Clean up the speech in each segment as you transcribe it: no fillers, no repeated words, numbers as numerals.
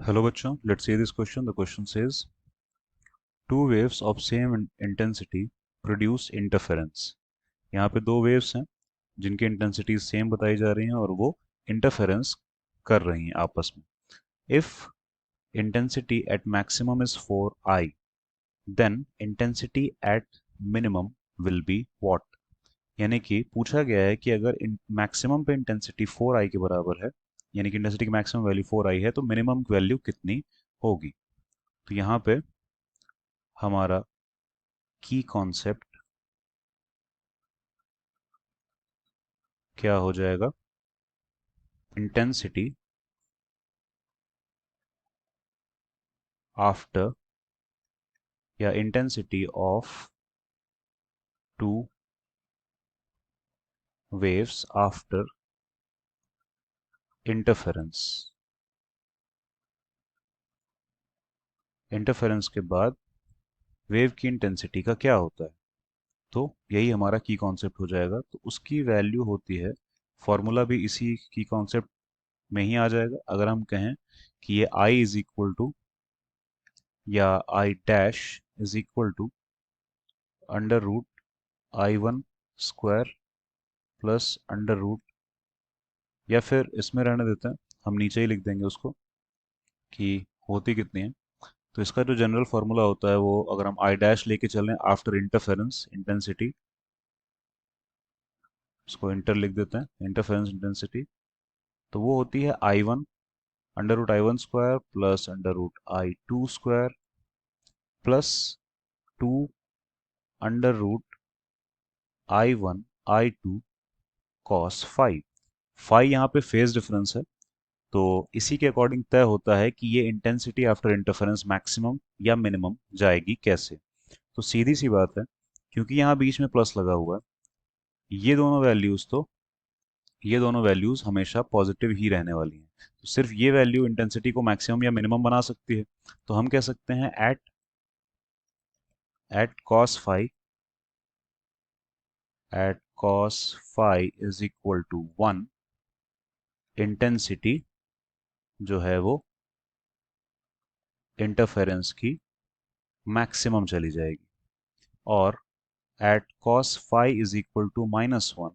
Hello बच्चों, let's see this question. The question says two waves of same intensity produce interference. यहाँ पे दो waves हैं जिनकी इंटेंसिटी सेम बताई जा रही हैं और वो इंटरफेरेंस कर रही हैं आपस में. If intensity at maximum is 4I, then intensity at minimum will be what? यानी कि पूछा गया है कि अगर मैक्सिमम पे इंटेंसिटी 4I के बराबर है, यानी कि इंटेंसिटी की मैक्सिमम वैल्यू 4I है, तो मिनिमम वैल्यू कितनी होगी. तो यहाँ पे हमारा की कॉन्सेप्ट क्या हो जाएगा. इंटेंसिटी आफ्टर या intensity of two waves after interference. Interference के बाद वेव की इंटेंसिटी का क्या होता है, तो यही हमारा की कॉन्सेप्ट हो जाएगा. तो उसकी वैल्यू होती है, फॉर्मूला भी इसी की कॉन्सेप्ट में ही आ जाएगा. अगर हम कहें कि ये I इज इक्वल टू या I dash is equal to under root I1 square plus under root, या फिर इसमें रहने देते हैं, हम नीचे ही लिख देंगे उसको कि होती कितनी है. तो इसका जो जनरल फार्मूला होता है वो, अगर हम आई डैश लेके चलें आफ्टर इंटरफेरेंस इंटेंसिटी, इसको इंटर लिख देते हैं, इंटरफेरेंस इंटेंसिटी, तो वो होती है I1 under root I1 square plus under root I2 square plus 2 under root I1 I2 cos five. Five यहाँ पे फेज डिफरेंस है, तो इसी के अकॉर्डिंग तय होता है कि ये इंटेंसिटी आफ्टर इंटरफेरेंस मैक्सिमम या मिनिमम जाएगी कैसे. तो सीधी सी बात है, क्योंकि यहाँ बीच में प्लस लगा हुआ है, ये दोनों वैल्यूज तो ये दोनों वैल्यूज हमेशा पॉजिटिव ही रहने वाली हैं. तो सिर्फ ये वैल्यू इंटेंसिटी को मैक्सिमम या मिनिमम बना सकती है. तो हम कह सकते हैं at cos five is equal to 1, intensity जो है वो इंटरफेरेंस की मैक्सिमम चली जाएगी. और at cos five is equal to -1,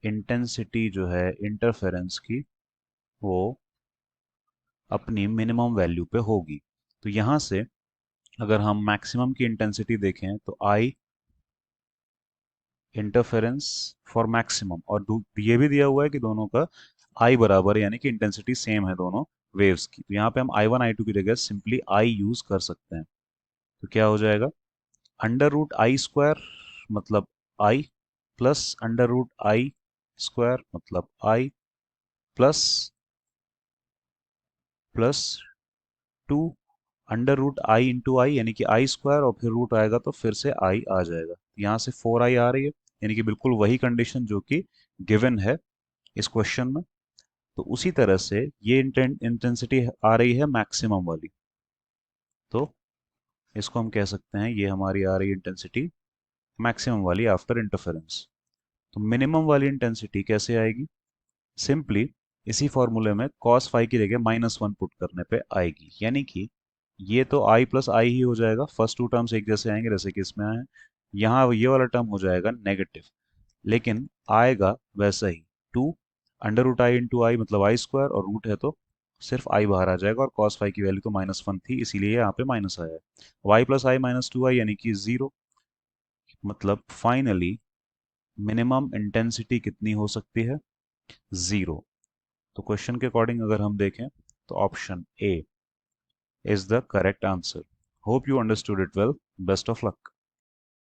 intensity जो है इंटरफेरेंस की वो अपनी मिनिमम वैल्यू पे होगी. तो यहाँ से अगर हम मैक्सिमम की इंटेंसिटी देखें तो आई इंटरफेरेंस फॉर मैक्सिमम, और ये भी दिया हुआ है कि दोनों का आई बराबर है, यानी कि इंटेंसिटी सेम है दोनों वेव्स की. तो यहाँ पे हम I1 I2 की जगह सिंपली आई यूज कर सकते हैं. तो क्या हो जाएगा, अंडर रूट आई स्क्वायर मतलब I plus under root I square मतलब I plus plus 2 under root I into I, यानी कि आई स्क्वायर, और फिर रूट आएगा तो फिर से आई आ जाएगा. यहाँ से 4I आ रही है, यानी कि बिल्कुल वही कंडीशन जो कि गिवन है इस क्वेश्चन में. तो उसी तरह से ये इंटेंसिटी आ रही है मैक्सिमम वाली, तो इसको हम कह सकते हैं ये हमारी आ रही है इंटेंसिटी मैक्सिमम वाली आफ्टर इंटरफेरेंस. तो मिनिमम वाली इंटेंसिटी कैसे आएगी, सिंपली इसी फॉर्मूले में cos फाइव की जगह -1 पुट करने पे आएगी. यानी कि ये तो i प्लस आई ही हो जाएगा, फर्स्ट टू टर्म्स एक जैसे आएंगे जैसे कि इसमें आए. यहाँ ये वाला टर्म हो जाएगा नेगेटिव, लेकिन आएगा वैसा ही. 2 अंडर रूट आई इंटू आई मतलब आई स्क्वायर, और रूट है तो सिर्फ आई बाहर आ जाएगा, और cos फाइव की वैल्यू तो -1 थी, इसीलिए यहाँ पे माइनस आया है. y प्लस आई माइनस 2i यानी कि 0. मतलब फाइनली मिनिमम इंटेंसिटी कितनी हो सकती है, 0. तो क्वेश्चन के अकॉर्डिंग अगर हम देखें तो option A is the correct answer. Hope you understood it well. Best of luck.